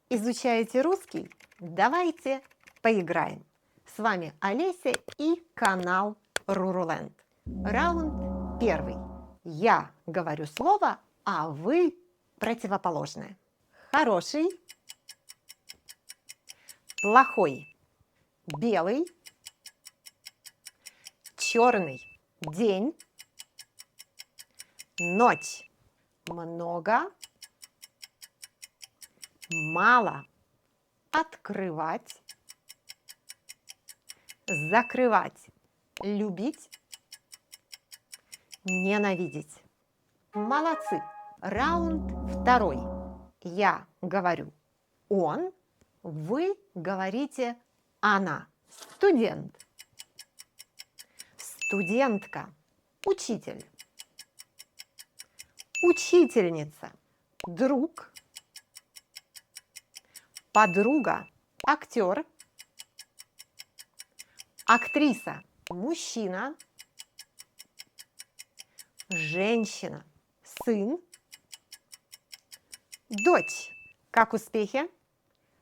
Изучаете русский? Давайте поиграем. С вами Олеся и канал Руруленд. Раунд первый. Я говорю слово, а вы противоположное. Хороший, плохой, белый, черный, день, ночь, много, мало, открывать, закрывать, любить, ненавидеть. Молодцы! Раунд второй. Я говорю он, вы говорите она. Студент, студентка, учитель, учительница, друг, подруга, актер, актриса, мужчина, женщина, сын, дочь. Как успехи?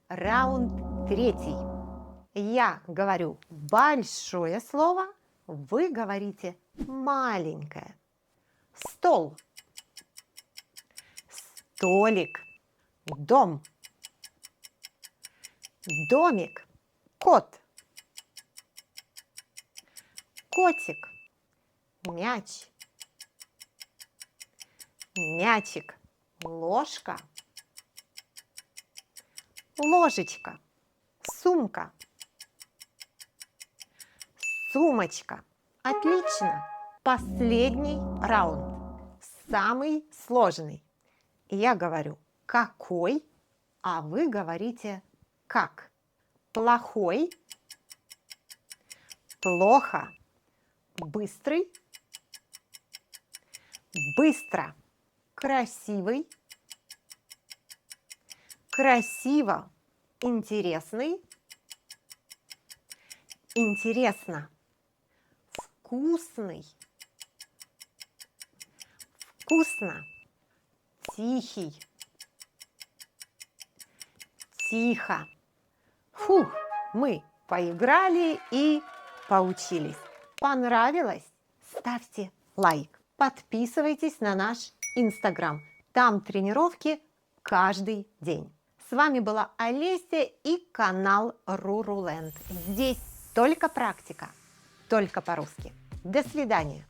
Раунд третий. Я говорю большое слово, вы говорите маленькое. Стол, столик, дом, домик, кот, котик, мяч, мячик, ложка, ложечка, сумка, сумочка. Отлично! Последний раунд, самый сложный. Я говорю какой, а вы говорите как. Плохой, плохо, быстрый, быстро, красивый, красиво, интересный, интересно, вкусный, вкусно, тихий, тихо. Фух, мы поиграли и поучились. Понравилось? Ставьте лайк. Подписывайтесь на наш Инстаграм. Там тренировки каждый день. С вами была Олеся и канал Руруленд. Здесь только практика, только по-русски. До свидания.